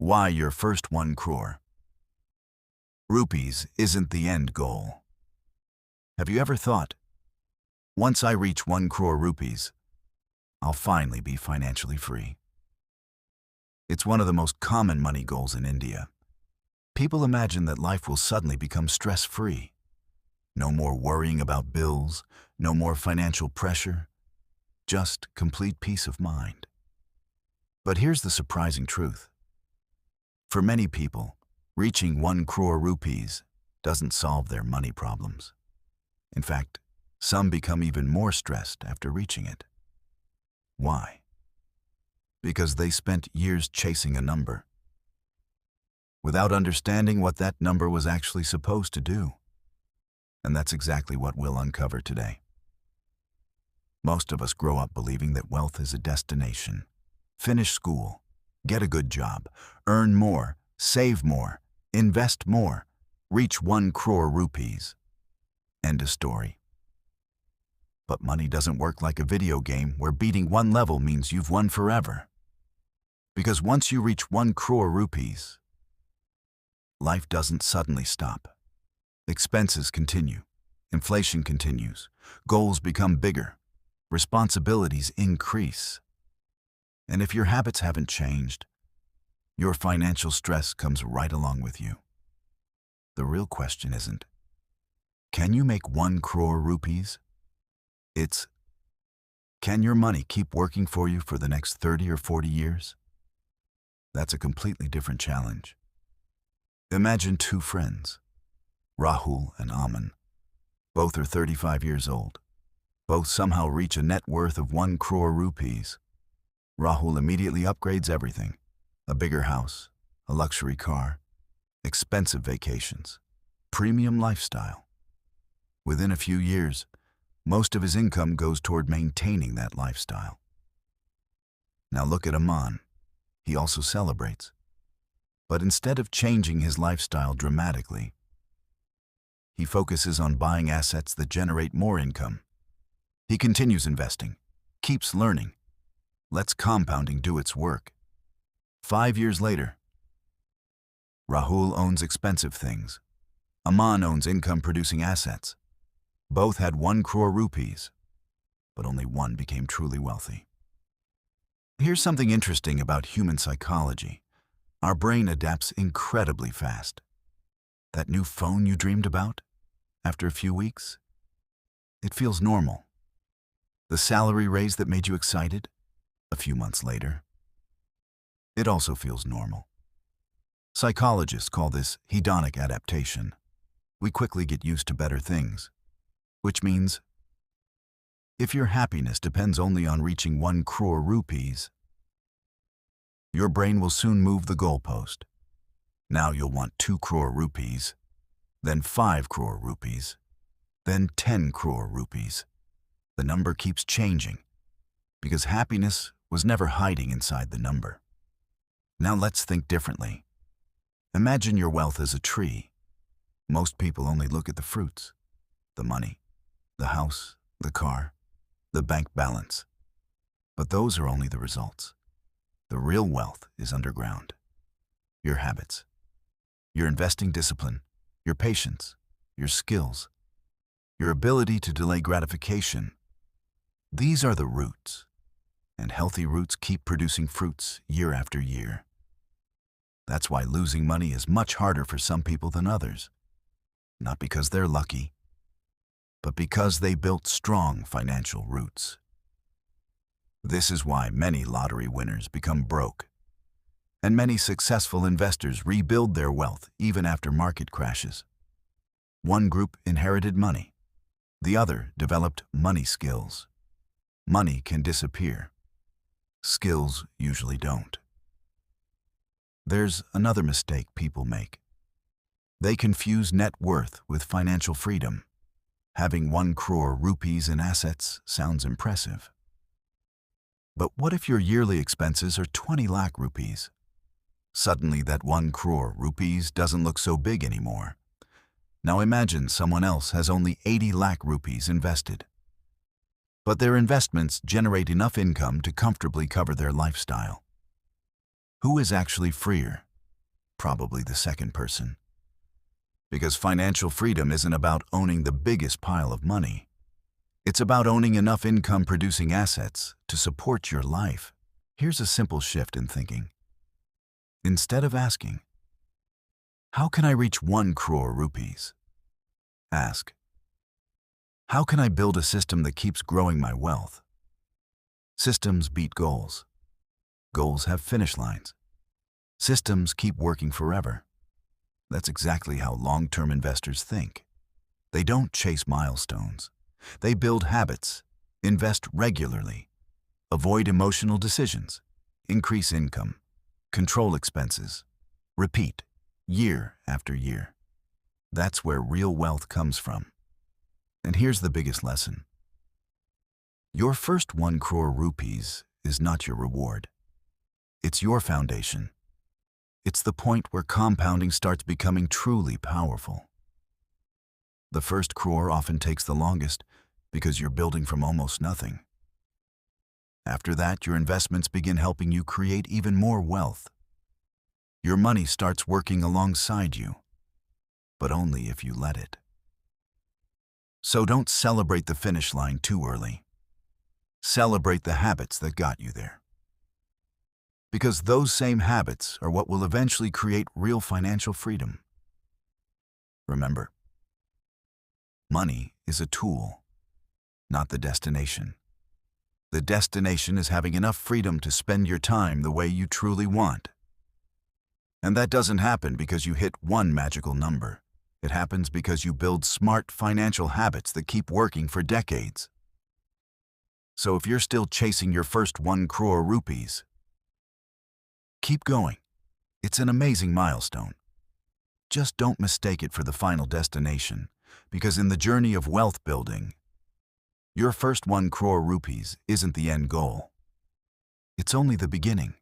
Why your first 1 crore rupees isn't the end goal. Have you ever thought, once I reach 1 crore rupees, I'll finally be financially free? It's one of the most common money goals in India. People imagine that life will suddenly become stress-free. No more worrying about bills, no more financial pressure, just complete peace of mind. But here's the surprising truth. For many people, reaching 1 crore rupees doesn't solve their money problems. In fact, some become even more stressed after reaching it. Why? Because they spent years chasing a number, without understanding what that number was actually supposed to do. And that's exactly what we'll uncover today. Most of us grow up believing that wealth is a destination. Finish school, get a good job, earn more, save more, invest more, reach 1 crore rupees. End of story. But money doesn't work like a video game where beating one level means you've won forever. Because once you reach 1 crore rupees, life doesn't suddenly stop. Expenses continue, inflation continues, goals become bigger, responsibilities increase. And if your habits haven't changed, your financial stress comes right along with you. The real question isn't, can you make 1 crore rupees? It's, can your money keep working for you for the next 30 or 40 years? That's a completely different challenge. Imagine two friends, Rahul and Aman. Both are 35 years old. Both somehow reach a net worth of 1 crore rupees. Rahul immediately upgrades everything: a bigger house, a luxury car, expensive vacations, premium lifestyle. Within a few years, most of his income goes toward maintaining that lifestyle. Now look at Aman. He also celebrates. But instead of changing his lifestyle dramatically, he focuses on buying assets that generate more income. He continues investing, keeps learning, lets compounding do its work. 5 years later, Rahul owns expensive things. Aman owns income-producing assets. Both had 1 crore rupees, but only one became truly wealthy. Here's something interesting about human psychology. Our brain adapts incredibly fast. That new phone you dreamed about, after a few weeks, it feels normal. The salary raise that made you excited, a few months later, it also feels normal. Psychologists call this hedonic adaptation. We quickly get used to better things, which means if your happiness depends only on reaching 1 crore rupees, your brain will soon move the goalpost. Now you'll want 2 crore rupees, then 5 crore rupees, then 10 crore rupees. The number keeps changing because happiness was never hiding inside the number. Now let's think differently. Imagine your wealth as a tree. Most people only look at the fruits, the money, the house, the car, the bank balance. But those are only the results. The real wealth is underground. Your habits, your investing discipline, your patience, your skills, your ability to delay gratification. These are the roots, and healthy roots keep producing fruits year after year. That's why losing money is much harder for some people than others. Not because they're lucky, but because they built strong financial roots. This is why many lottery winners become broke, and many successful investors rebuild their wealth even after market crashes. One group inherited money. The other developed money skills. Money can disappear. Skills usually don't. There's another mistake people make. They confuse net worth with financial freedom. Having 1 crore rupees in assets sounds impressive. But what if your yearly expenses are 20 lakh rupees? Suddenly that 1 crore rupees doesn't look so big anymore. Now imagine someone else has only 80 lakh rupees invested. But their investments generate enough income to comfortably cover their lifestyle. Who is actually freer, Probably the second person. Because financial freedom isn't about owning the biggest pile of money. It's about owning enough income-producing assets to support your life. Here's a simple shift in thinking. Instead of asking, how can I reach 1 crore rupees? Ask, how can I build a system that keeps growing my wealth? Systems beat goals. Goals have finish lines. Systems keep working forever. That's exactly how long-term investors think. They don't chase milestones. They build habits, invest regularly, avoid emotional decisions, increase income, control expenses, repeat, year after year. That's where real wealth comes from. And here's the biggest lesson. Your first 1 crore rupees is not your reward. It's your foundation. It's the point where compounding starts becoming truly powerful. The first crore often takes the longest because you're building from almost nothing. After that, your investments begin helping you create even more wealth. Your money starts working alongside you, but only if you let it. So don't celebrate the finish line too early. Celebrate the habits that got you there. Because those same habits are what will eventually create real financial freedom. Remember, money is a tool, not the destination. The destination is having enough freedom to spend your time the way you truly want. And that doesn't happen because you hit one magical number. It happens because you build smart financial habits that keep working for decades. So if you're still chasing your first 1 crore rupees, keep going. It's an amazing milestone. Just don't mistake it for the final destination, because in the journey of wealth building, your first 1 crore rupees isn't the end goal. It's only the beginning.